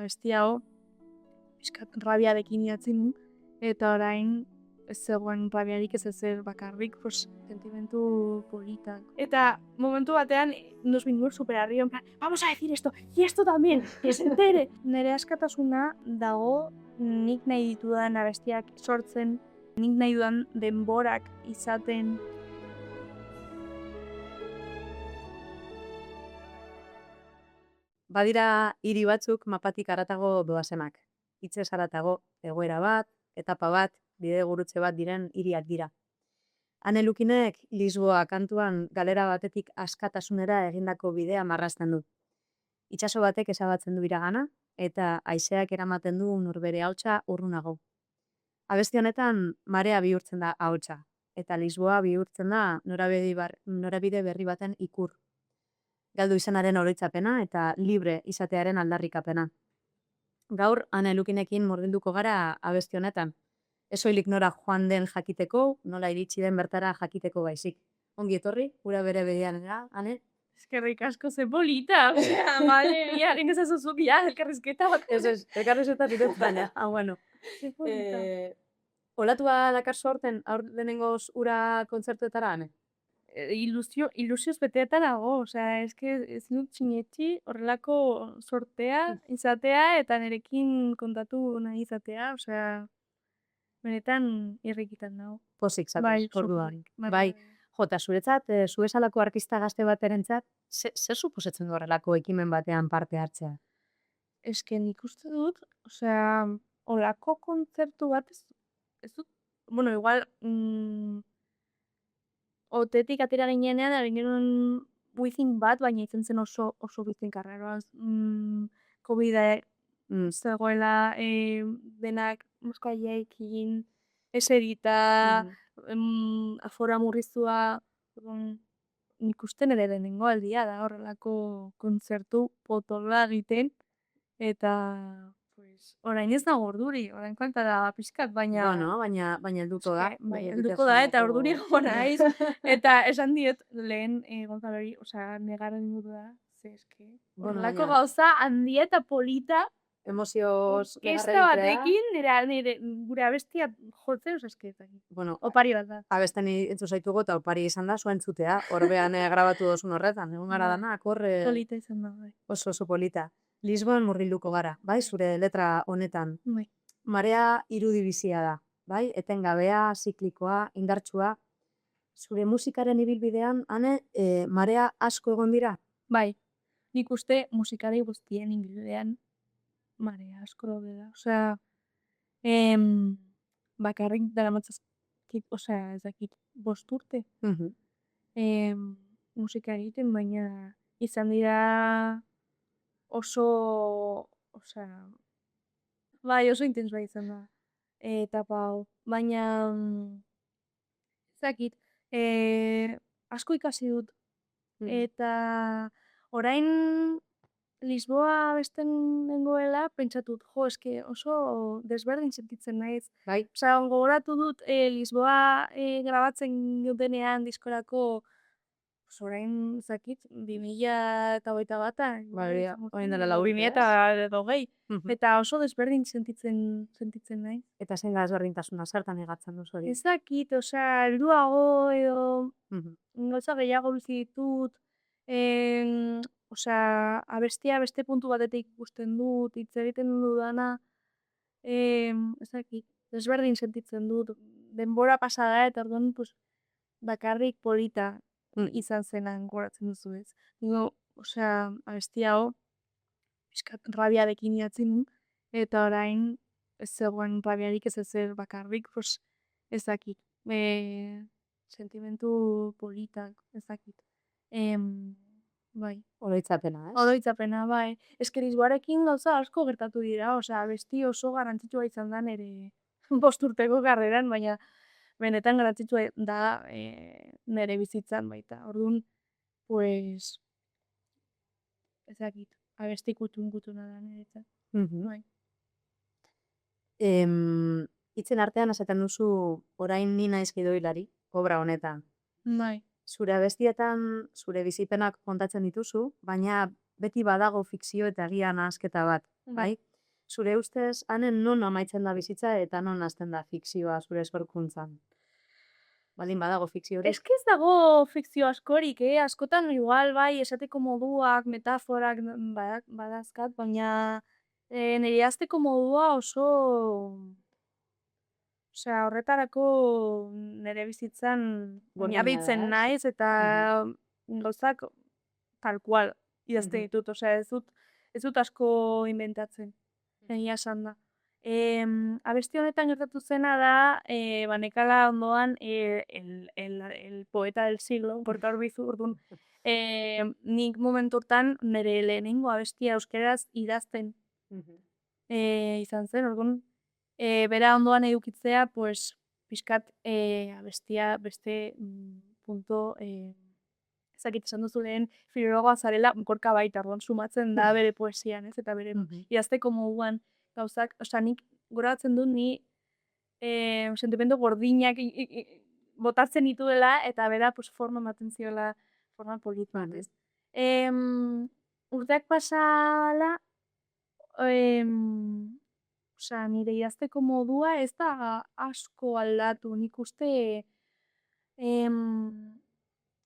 abesti hau, pixkat rabiarekin idatzi nun, eta orain ez zegoen rabiarik ez ezer bakarrik, pues, sentimentu politak. Eta momentu batean nos vinimos super arriba, en plan, vamos a decir esto, y esto también, que se entere. Nere askatasuna dago nik nahi ditudan abestiak sortzen, nik nahi dudan denborak izaten. Badira hiri batzuk mapatik haratago doazenak. Hitzez haratago, egoera bat, etapa bat, bide gurutze bat diren hiriak dira. Ane Lukinek Lisboa kantuan galera batetik askatasunera egindako bidea marrazten du. Itsaso batek ezabatzen du iragana, eta haizeak eramaten du norbere ahotsa urrunago. Abesti honetan marea bihurtzen da ahotsa, eta Lisboa bihurtzen da norabide berri baten ikur. Galdu izanaren oroitzapena eta libre izatearen aldarrikapena. Gaur Ane Lukinekin murgilduko gara abesti honetan. Ez soilik nora joan den jakiteko, nola iritsi den bertara jakiteko baizik. Ongi etorri, ura bere begianera, Ane? Eskerrik asko ze polita, osea, madre mia, egin ezazuzuk ja, elkarrizketa bat. Ez, elkarrizketa ziret baina, bueno. Ze polita. Olatua dakarzu aurten, lehenengoz ura kontzertuetara, Ane? Ilusioz beteetan nago, osea, eske ez dut sinetxi horrelako sortea izatea eta nerekin kontatu nahi izatea, osea, benetan irrikitan nago. Pozik zatez, orduan. Bai. Bai, jota, zuretzat, zu esalako artista gazte baterentzat, zer suposatzen du horrelako ekimen batean parte hartzea? Eske nik uste dut, osea, olako kontzertu bat ez dut, bueno, igual, otetik atera ginenean, egin genuen buizin bat, baina izan zen oso buizin karraroa. COVID-a zegoela, denak moskaileik egin, eserita, afora murriztua, nik uste nire lehenengo aldia da horrelako kontzertu potoloa egiten, eta pues, orain ez dago orduri, orain falta da pixkat, baina... Bueno, baina helduko da. Bai, helduko da, eta orduri egon naiz. Eta esan diet lehen Gonzalori, osea, negaren dugu da, ze eske. Horrelako gauza handia eta polita, emozioz orkesta batekin, nire gure abestia jotzen, osea, eske. Bueno, opari bat da. Abesten entzu zaitugu eta opari izan da, zuen entzutea, horbean grabatu dozun horretan, egon gara danak, horre... Polita izan da, bai. Oso polita. Lisboan murgilduko gara, bai, zure letra honetan. Bai. Marea irudibizia da, bai, etengabea, ziklikoa, indartsua. Zure musikaren ibilbidean, Ane, marea asko egon dira? Bai, nik uste musikari guztien ibilbidean marea asko daude da. Osea, bakarrik daramatzazkit, osea, ez dakit, 5 urte. Musika egiten, baina izan dira oso, osea, bai, oso intensua izan da. Etapa hau, baina, ez dakit, asko ikasi dut. Eta orain Lisboa besten nengoela, pentsatut, jo, eske oso desberdin sentitzen naiz. Bai. Osea, gogoratu dut Lisboa grabatzen dutenean diskorako, orain, zakit, 2021. Bai, orain dela 2020. Eta oso desberdin sentitzen naiz. Eta zein da ezberdintasuna, zertan egatzen duzu hori? Ez dakit, osea, helduago edo gauza gehiago bizi ditut, osea, abestia beste puntu batetik ikusten dut, hitz egiten dudana, ez dakit, desberdin sentitzen dut, denbora pasada eta orduan, pues, bakarrik polita izan zenan goratzen duzu ez. Osea, abestia hau, pixkat rabiarekin idatzi nun, eta orain ez zegoen rabiarik ez ezer bakarrik, pues, ez dakit, sentimentu politak, ez dakit. Bai. Oroitzapena, ez? Oroitzapena, bai. Eske Lisboarekin gauza asko gertatu dira, osea, abesti oso garrantzitsua izan da nire 5 urteko karreran, baina benetan garrantzitsua da nire bizitzan baita. Orduan, pues, ez dakit, abesti kutuna da niretzat. Bai. Hitzen artean esaten duzu orain ni naiz gidoilari, obra honetan. Bai. Zure abestietan zure bizipenak kontatzen dituzu, baina beti badago fikzio eta egia nahasketa bat, bai? Zure ustez, hanen non amaitzen da bizitza eta non hasten da fikzioa zure sorkuntzan? Baldin badago fikziorik? Eske ez dago fikzio askorik, askotan igual bai esateko moduak, metaforak badazkat, baina nire hasteko modua oso osea, horretarako nire bizitzan Gordina da, oinarritzen ez? naiz eta gauzak tal cual idazten Mhm. ditut, osea, ez dut asko inventatzen, egia esan da. Abesti honetan gertatu zena da, banekala ondoan el poeta del siglo, Gorka Urbizu, orduan, nik momentu hortan nire lehenengo abestia euskeraz idazten izan zen, orduan, bera ondoan edukitzea, pues, pixkat abestia beste punto, ezakit esan duzu lehen filologoa zarela, Gorka baita, orduan sumatzen da bere poesian, ez? Eta bere idazteko moduan gauzak, osea, nik goratzen dut ni sentimendu gordinak botatzen dituela, eta bera pues, forma ematen ziola, forma polit bat, ez? Urteak pasala, osea, nire idazteko modua ez da asko aldatu, nik uste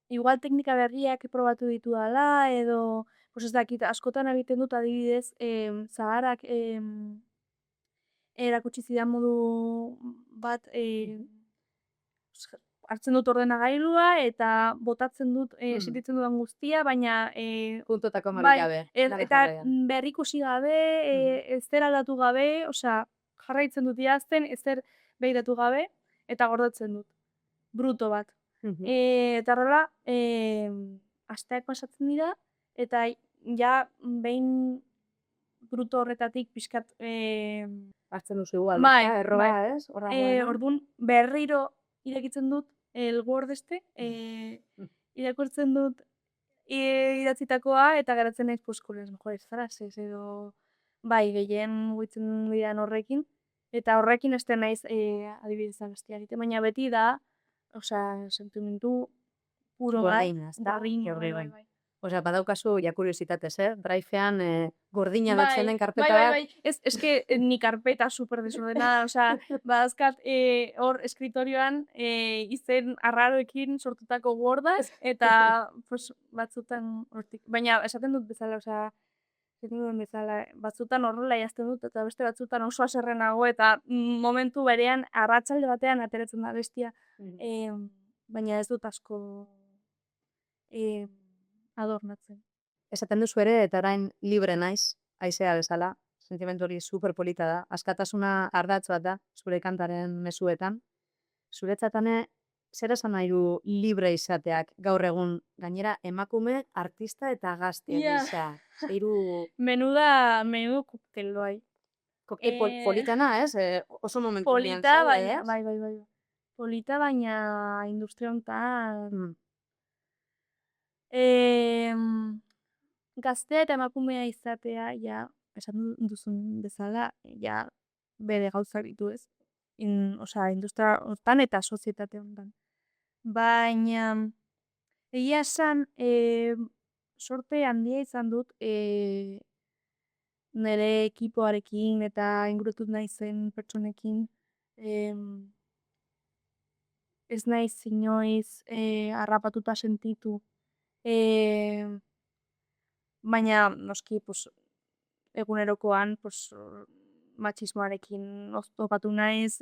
igual teknika berriak probatu ditudala, edo, pues ez dakit, askotan egiten dut adibidez, zaharak erakutsi zidan modu bat, hartzen dut ordenagailua eta botatzen dut sentitzen dudan guztia, baina Puntotako bai, marik gabe. eta berrikusi gabe, ezer aldatu gabe, osea, jarraitzen dut idazten, ezer begiratu gabe, eta gordetzen dut. Bruto bat. Eta horrela, asteak pasatzen dira, eta ja behin bruto horretatik pixkat Hartzen duzu igual, bai, erroa, bai. ez? Hor dagoena. Orduan berriro irekitzen dut el Word irakurtzen dut idatzitakoa eta geratzen naiz pues con las mejores frases edo bai, gehien mugitzen diran horrekin eta horrekin hasten naiz adibidez abestia egiten, baina beti da, osea, sentimendu puro bat, Gordina, ezta? bai. Osea, badaukazu ja kuriositatez, Drivean gordina Bai, betzen den karpeta bat. bai. Es que ni carpeta super desordenada, osea, badazkat hor escritorioan izen arraroekin sortutako Wordak eta pues batzutan hortik. Baina esaten dut bezala, osea, batzutan horrela idazten dut eta beste batzutan oso haserrenago eta momentu berean arratsalde batean ateratzen da bestia. Baina ez dut asko adornatzen. Esaten duzu ere, eta orain libre naiz, haizea bezala, sentimendu hori superpolita da, askatasuna ardatz bat da, zure kantaren mezuetan. Zuretzatane, zer esan nahi du libre izateak gaur egun, gainera emakume, artista eta gazte gisa. Menudo koktel bai. Politana, ez? Oso momentu polita, zaude, ez? Bai. Polita, baina industria honetan gaztea eta emakumea izatea, ja, esan duzun bezala, ja, bere gauzak ditu ez. Osea, industria honetan eta sozietate honetan. Baina, egia esan, sorte handia izan dut nire ekipoarekin eta ingurutut naizen pertsonekin. Ez naiz inoiz harrapatuta sentitu. Baina, noski, pues, egunerokoan, pues, matxismoarekin oztopatu naiz.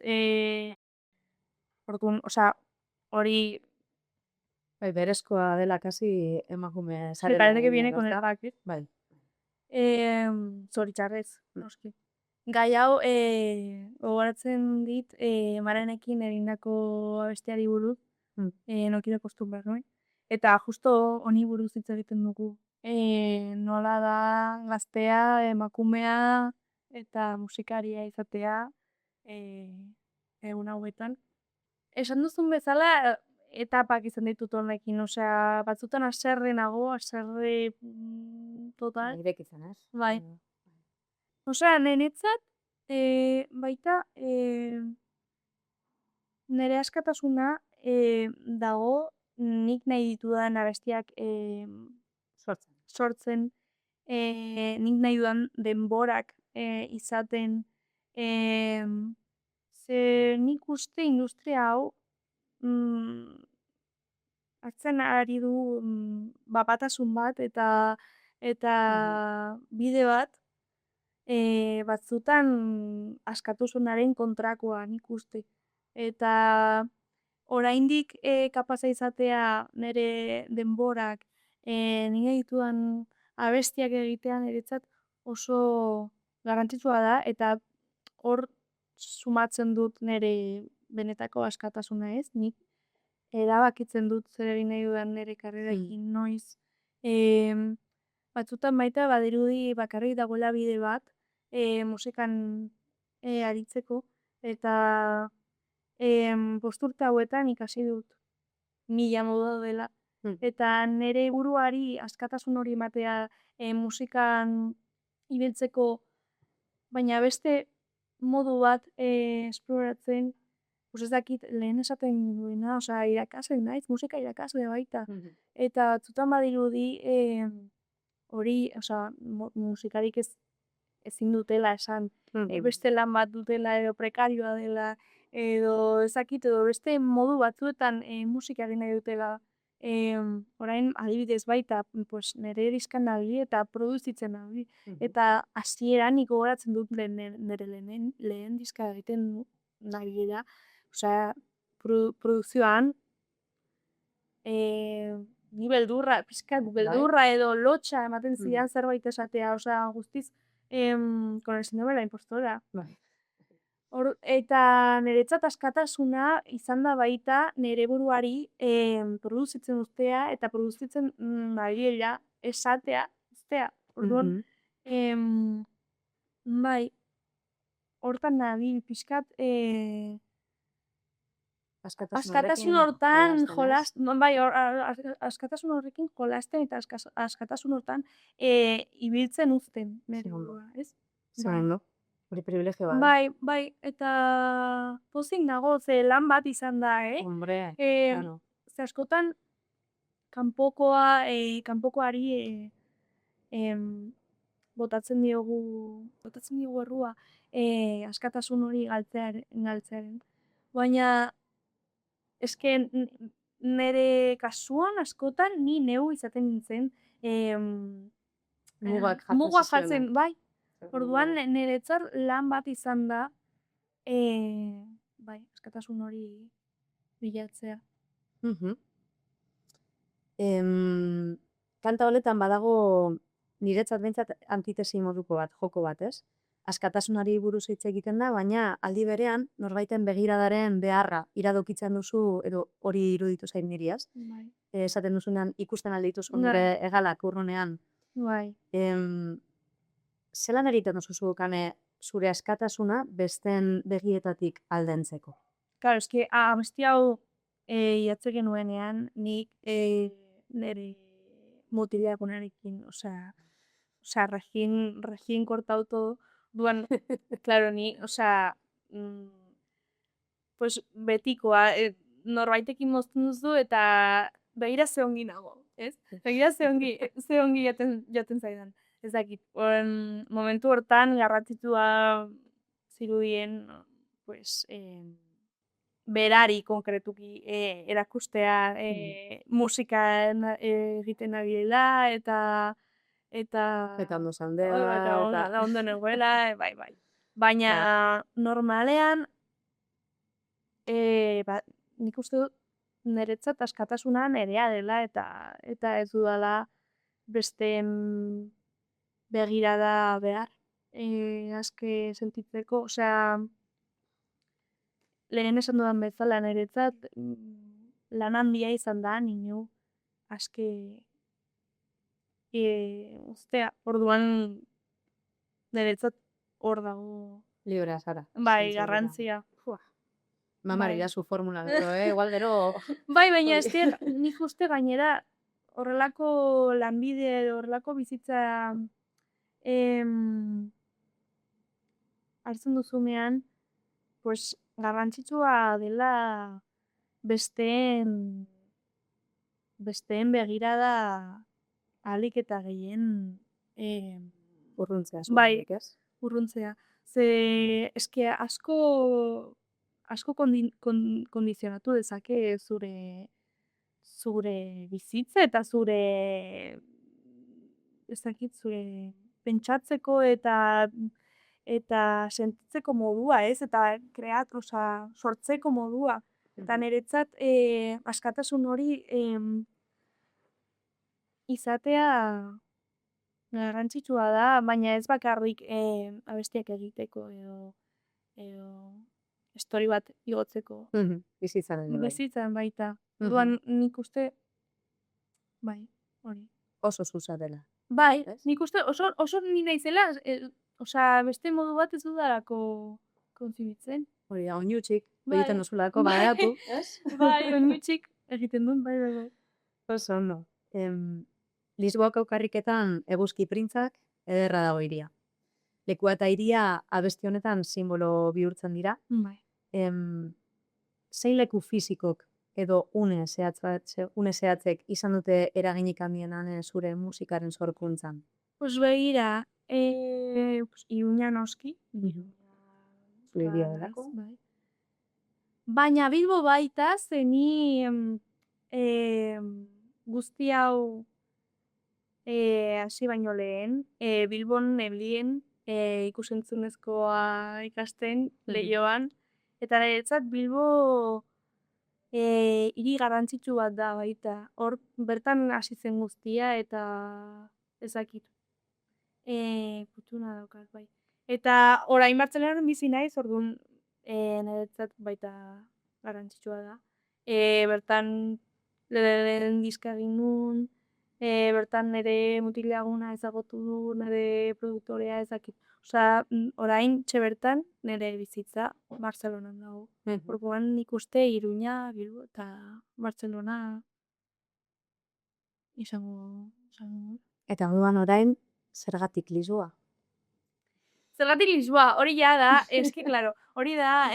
Orduan, osea, hori... Bai, berezkoa dela kasi emakume zarela. Parece que viene con el pack, Bai. Zoritxarrez, noski. Gai hau, gogoratzen dit, Maranekin egindako abestiari buruz, no quiero acostumbrarme. Eta justo honi buruz hitz egiten dugu. Nola da gaztea, emakumea eta musikaria izatea egun hauetan. Esan duzun bezala, etapak izan ditut honekin, osea, batzutan haserrenago, haserre total. Irekitzen, ez? Bai. Osea, niretzat, baita, nire askatasuna dago nik nahi ditudan abestiak sortzen, nik nahi dudan denborak izaten. Ze nik uste industria hau hartzen ari du batasun bat eta bide bat batzutan askatasunaren kontrakoa nik uste. Eta oraindik kapaza izatea nire denborak nire ditudan abestiak egitea niretzat oso garrantzitsua da eta hor sumatzen dut nire benetako askatasuna ez, nik erabakitzen dut zer egin nahi dudan nire karrerarekin noiz. Batzutan baita badirudi bakarrik dagoela bide bat musikan aritzeko eta bosturte hauetan ikasi dut mila modu dela. Eta nire buruari askatasun hori ematea musikan ibiltzeko, baina beste modu bat esploratzen, ez dakit lehen esaten duena, irakasle naiz, musika irakasle baita. Eta batzutan badirudi hori, musikarik ezin dutela esan, beste lan bat dutela edo prekarioa dela, edo ezakit, edo beste modu batzuetan musika egin nahi dutela. Orain adibidez baita, nire diskan nabil eta produzitzen nabil. Eta hasieran nik gogoratzen dut nire lehen diska egiten nabilela. Produkzioan ni beldurra, pixkat beldurra edo lotxa ematen zidan zerbait esatea, guztiz con el síndrome de la impostora. Eta niretzat askatasuna izan da baita nire buruari produzitzen ustea eta produzitzen nabilela esatea, ustea. Orduan, bai, hortan nabil pixkat askatasun hortan askatasun horrekin jolasten eta askatasun hortan ibiltzen uzten nire burua, ez? Zer hori privilegio bat. Bai, eta pozik nago, ze lan bat izan da, Hombre, claro. Ze askotan kanpokoari botatzen diogu errua askatasun hori galtzearen. Baina eske nire kasuan askotan ni neu izaten nintzen mugak jartzen, bai. Orduan niretzat lan bat izan da askatasun hori bilatzea. Kanta honetan badago niretzat behintzat antitesi moduko bat, joko bat, ez? Askatasunari buruz hitz egiten da, baina aldi berean norbaiten begiradaren beharra iradokitzen duzu edo hori iruditu zain niriaz. Bai. Esaten duzunean ikusten aldituzu nire egalak urrunean. Bai. Zelan egiten duzu kane zure askatasuna besten begietatik aldentzeko? Claro, eske abesti hau idatze genuenean nik nire mutilagunarekin, recién cortado todo. Duan, claro, ni, pues betikoa, norbaitekin mozten duzu eta begira ze ongi nago, ez? Begira ze ongi jaten zaidan. Ez dakit, momentu hortan garrantzitsua zirudien, pues, berari konkretuki erakustea musika egiten nabilela eta ondo zandela eta ondo negoela, bai. Baina normalean nik uste dut niretzat askatasuna nerea dela eta ez dudala besteen begirada behar aske sentitzeko, lehen esan dudan bezala niretzat lan handia izan da ninu aske ustea, orduan niretzat hor dago librea zara. Bai, garrantzia. Mamari da zu formula, igual gero... Bai, baina nik uste gainera horrelako lanbide, horrelako bizitza hartzen duzunean, pues garrantzitsua dela besteen begirada ahalik eta gehien urruntzea bai, ez? urruntzea. Ze eske asko kondizionatu dezake zure bizitza eta ez dakit, zure pentsatzeko eta sentitzeko modua, ez? Eta sortzeko modua. Eta niretzat askatasun hori izatea garrantzitsua da, baina ez bakarrik abestiak egiteko edo story bat igotzeko. Bizitzan ere bai. Bizitzan baita. Orduan nik uste, bai, hori. Oso zuza dela. Bai, Ez? nik uste oso ni naizela, osea, beste modu bat ez dudalako kontzibitzen. Hori da, oinutxik, Bai. egiten duzulako, Bai. badatu, ez? Bai, oinutxik egiten duen, bai. Oso ondo. Lisboako karriketan eguzki printzak ederra dago iria. Lekua eta iria abesti honetan simbolo bihurtzen dira. Bai. Zein leku fisikok edo une zehatzek izan dute eraginik handienan zure musikaren sorkuntzan? Pues begira, Iruña noski. Zure hiria delako. Bai. Baina Bilbo baita, ze ni guzti hau hasi baino lehen, Bilbon nebilien ikusentzunezkoa ikasten Leioan, eta niretzat Bilbo hiri garrantzitsu bat da baita. Hor bertan hasi zen guztia eta ezakit. Kutxuna daukat, bai. Eta orain Bartzelonan bizi naiz, orduan niretzat baita garrantzitsua da. Bertan lehen diska egin nun, bertan nire mutilaguna ezagutu du, nire produktorea ezakit. Osea, orain bertan nire bizitza Bartzelonan dago. Orduan nik uste Iruña, Bilbo eta Bartzelona izango. Eta orduan orain, zergatik Lisboa? Zergatik Lisboa, hori ja da, eski, claro, hori da,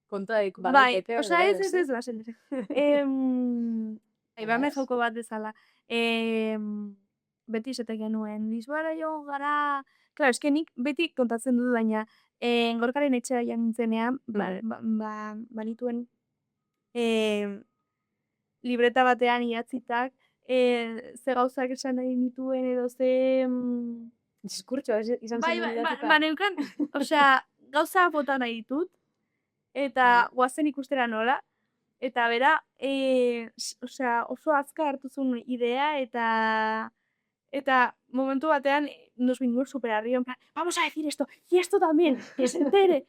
Kontaik bai, osea, ez, basen. Ibame joko bat bezala. Beti esaten genuen, Lisboara jo gara, claro, eske nik beti kontatzen dut, baina Gorkaren etxera joan nintzenean, banituen libreta batean idatzitak, ze gauzak esan nahi nituen edo ze... Diskurtsoa izan zen idatzita. Ba, neukan, osea, gauza bota nahi ditut, eta guazen ikustera nola, eta bera, osea, oso azka hartu zuen idea, eta momentu batean nos vinimos super arriba, en plan, vamos a decir esto, y esto también, que se entere.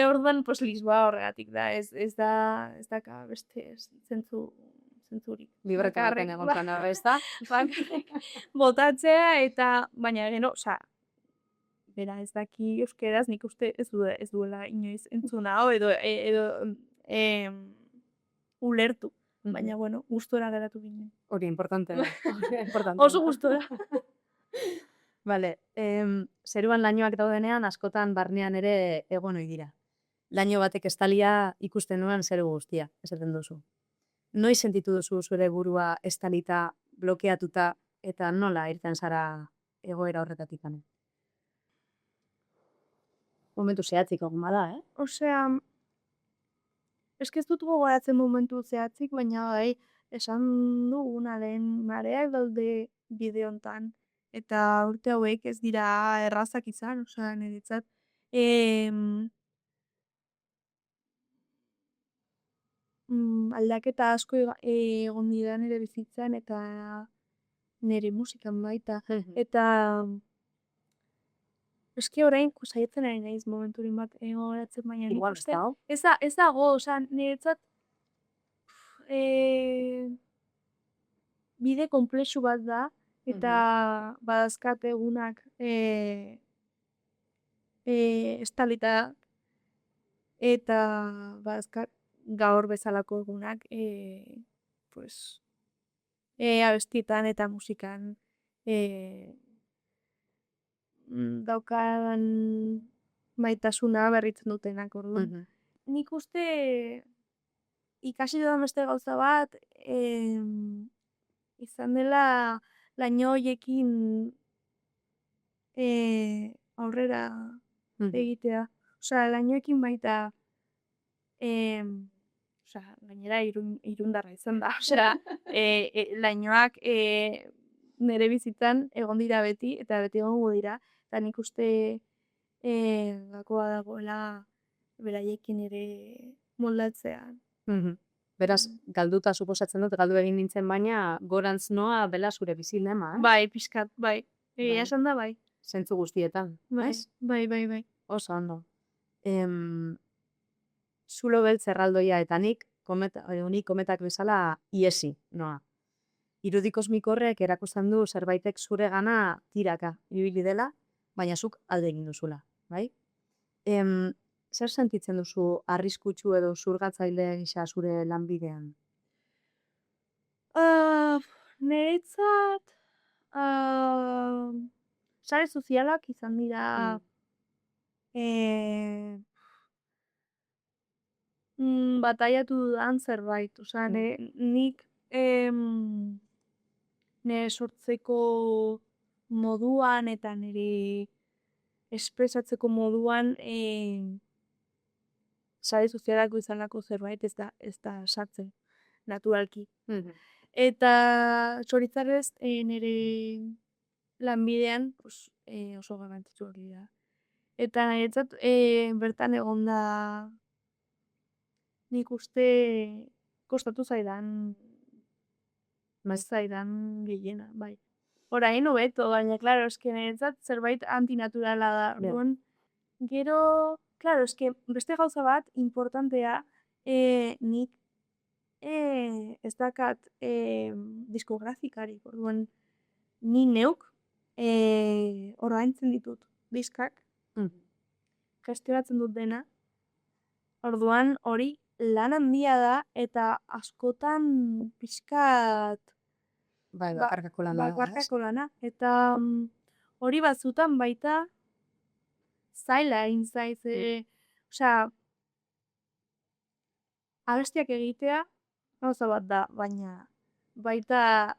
Orduan, pues, Lisboa horregatik da, ez daka beste zentzurik. Libreta baten egon plana, ez da? Botatzea, eta, baina gero, osea, bera ez daki euskeraz, nik uste ez duela inoiz entzuna hau, edo ulertu. Baina, bueno, gustora geratu ginen. Hori, importante. Oso gustora. Vale, zeruan lainoak daudenean, askotan barnean ere egon ohi dira. Laino batek estalia ikusten nuen zeru guztia, esaten duzu. Noiz sentitu duzu zure burua estalita, blokeatuta, eta nola irten zara egoera horretatik? Momentu zehatzik egon bada, Osea, ez dut gogoratzen momentu zehatzik, baina bai, esan duguna lehen mareak daude bide hontan. Eta urte hauek ez dira errazak izan, osea, niretzat. Aldaketa asko egon dira nire bizitzan eta nire musikan baita. Eta eski orain saiatzen ari naiz momenturin bat gogoratzen, baina nik igual uste ez dago, osea, niretzat bide komplexu bat da, eta badazkat egunak estalita, eta badazkat gaur bezalako egunak pues, abestietan eta musikan daukadan maitasuna berritzen dutenak, orduan. Nik uste ikasi dudan beste gauza bat, izan dela laino horiekin aurrera Mhm. egitea. Osea, lainoekin baita, osea, gainera irundarra izan da. Osea, lainoak nire bizitzan egon dira beti, eta beti egongo dira. Eta nik uste gakoa dagoela beraiekin ere moldatzea. Mhm. Beraz, galduta suposatzen dut, galdu egin nintzen, baina gorantz noa dela zure bizilema, ez? Bai, pixkat, bai. Egia Bai. esan da, bai. Zentzu guztietan, Bai, ez? bai. Oso ondo. Zulo beltz erraldoia eta nik kometak bezala iesi, noa. Irudi kosmiko horrek erakusten du zerbaitek zure gana tiraka ibili dela, baina zuk alde egin duzula, bai? Zer sentitzen duzu arriskutsu edo zurgatzaile gisa zure lanbidean? Niretzat, sare sozialak izan dira bataiatu dudan zerbait. Osea, nik nire sortzeko moduan eta nire espresatzeko moduan sare sozialako izanako zerbait ez da sartzen, naturalki. Eta zoritzarrez nire lanbidean oso garrantzitsuak dira. Eta niretzat bertan egon da nik uste kostatu zaidan gehiena, bai. Orain hobeto, baina, klaro, eske niretzat zerbait antinaturala da. Orduan, gero, klaro, eske beste gauza bat importantea nik ez dakat diskografikarik. Orduan, ni neuk ordaintzen ditut diskak, gestionatzen dut dena. Orduan, hori lan handia da eta askotan pixkat Bai, bakarkako lana. bakarkako lana. Eta hori batzutan baita zaila egin zaiz. Osea, abestiak egitea gauza bat da, baina baita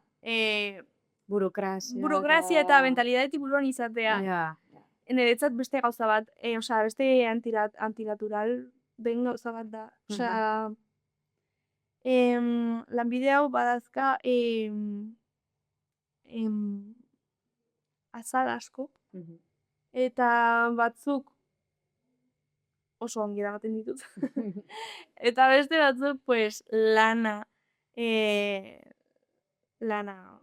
burokrazia eta mentalidadetik buruan izatea. Niretzat beste gauza bat, osea, beste antinatural den gauza bat da. Osea, lanbide hau badazka azal asko, eta batzuk oso ongi eramaten ditut. Eta beste batzuk, pues, lana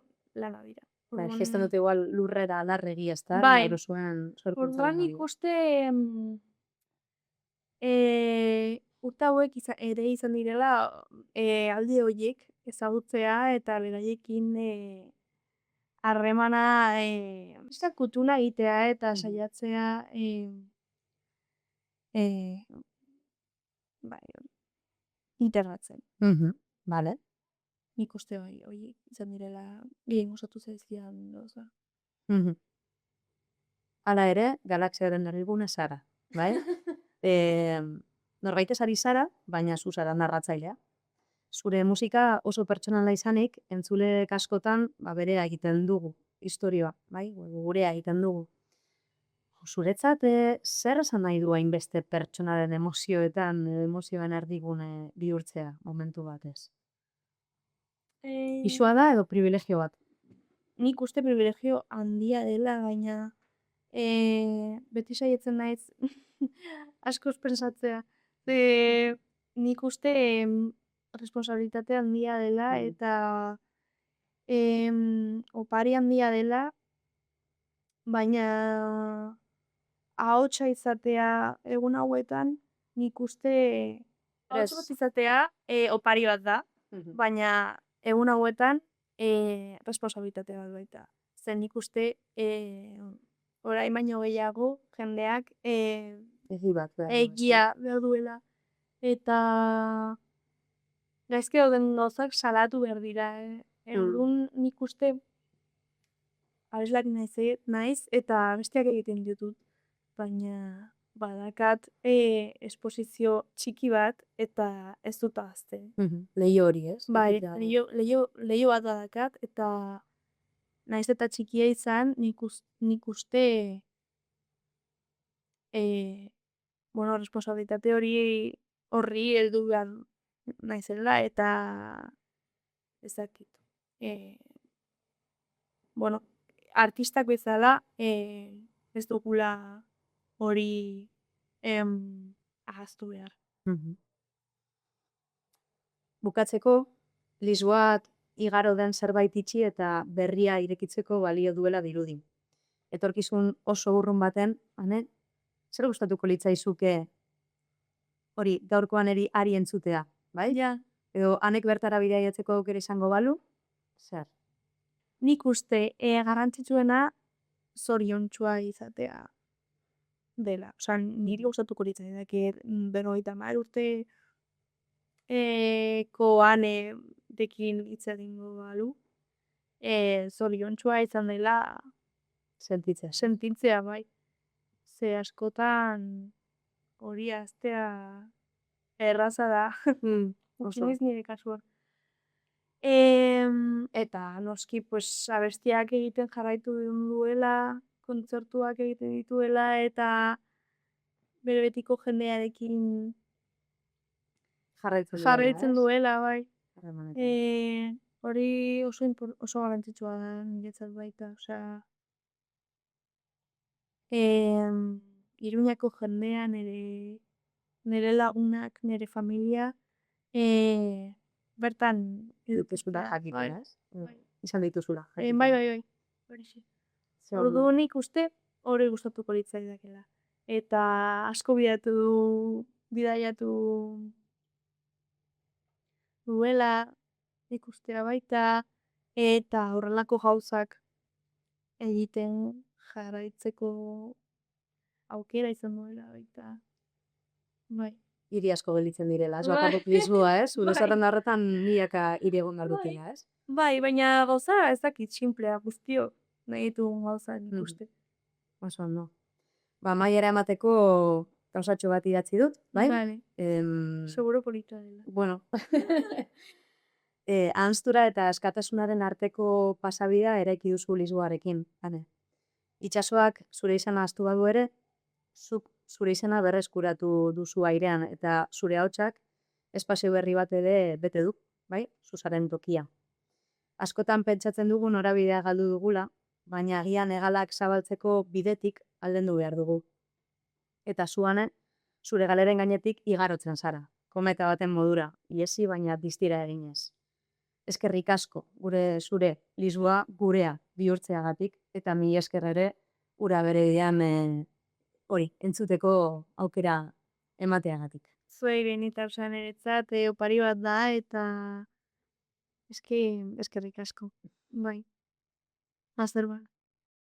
dira. Gesten dute igual lurrera alarregi, ez da? Bai. Orduan ikuste urte hauek ere izan direla alde horiek ezagutzea eta beraiekin harremana kutuna egitea eta saiatzea integratzen. Vale. Nik uste horiek izan direla gehien osatu zaizkidan gauza. Hala ere, galaxiaren erdigune zara, bai? Norbaitez ari zara, baina zu zara narratzailea. Zure musika oso pertsonala izanik, entzule askotan berea egiten dugu, istorioa, bai? Gurea egiten dugu. Zuretzat, zer esan nahi du hainbeste pertsonaren emozioen erdigune bihurtzea momentu batez? Pisua da edo privilegio bat? Nik uste privilegio handia dela, baina beti saietzen naiz askoz pensatzea. Nik uste responsabilitate handia dela eta opari handia dela, baina ahotsa izatea egun hauetan, nik uste ahots bat izatea opari bat da, baina egun hauetan responsabilitate bat baita. Zen nik uste orain baino gehiago jendeak egia behar duela. Eta gaizki dauden gauzak salatu behar dira. Orduan nik uste abeslari naiz eta besteak egiten ditut. Baina badakat esposizio txiki bat eta ez dut ahazten. Leio hori, ez? Bai, leio bat badakat eta naiz eta txikia izan, nik uste, bueno, responsabilitate horri heldu behar naizela, eta ez dakit. Bueno, artistak bezala, ez dugula hori ahaztu behar. Bukatzeko, Lisboat igaro den zerbait itxi eta berria irekitzeko balio duela dirudi. Etorkizun oso urrun baten, ane, zer gustatuko litzaizuke hori gaurkoan ari entzutea, bai? Ja, Edo anek bertara bidaiatzeko aukera izango balu? Zer? nik uste garrantzitsuena zoriontsua izatea dela. Osa, niri gustatuko litzaidake 50 urte koanekin hitz egingo balu. Zoriontsua izan dela Sentitzea. sentitzea, bai. Ze askotan hori hastea erraza da. Oso. Gutxienez nire kasuan. Eta noski, pues, abestiak egiten jarraitu duela, kontzertuak egiten dituela, eta bere betiko jendearekin jarraitzen duela, bai. Hori oso garrantzitsua da niretzat baita, osea, Iruñako jendea, nire lagunak, nire familia, bertan Dituzula jakiten, ez? Izan dituzula. Bai. Horixe. Orduan nik uste hori gustatuko litzaidakela. Eta asko bidaiatu duela, ikustea baita, eta horrelako gauzak egiten jarraitzeko aukera izan duela baita. Bai. Hiri asko gelditzen direla, ez Bai. bakarrik Lisboa, ez? Zure Bai. zerrenda horretan milaka hiri egon dutela, ez? Bai, baina gauza ez dakit simplea guztiok nahi ditugun gauza nik uste. Oso ondo. Ba, maiera emateko gauzatxo bat idatzi dut, bai? Vale. Seguro polita dela. Bueno. Ahanztura eta askatasunaren arteko pasabidea eraiki duzu Lisboarekin, ane. Itsasoak zure izena ahaztu badu ere, zuk zure izena berreskuratu duzu airean eta zure ahotsak espazio berri bat ere bete du, bai? Zuzaren tokia. Askotan pentsatzen dugu norabidea galdu dugula, baina agian hegalak zabaltzeko bidetik aldendu behar dugu. Eta zuane, zure galeren gainetik igarotzen zara, kometa baten modura, iesi baina distira eginez. Eskerrik asko, zure Lisboa gurea bihurtzeagatik, eta mi esker ere, ura bere idean hori, entzuteko aukera emateagatik. Zuei benetan niretzat opari bat da, eta eskerrik asko. Bai. Azter bat.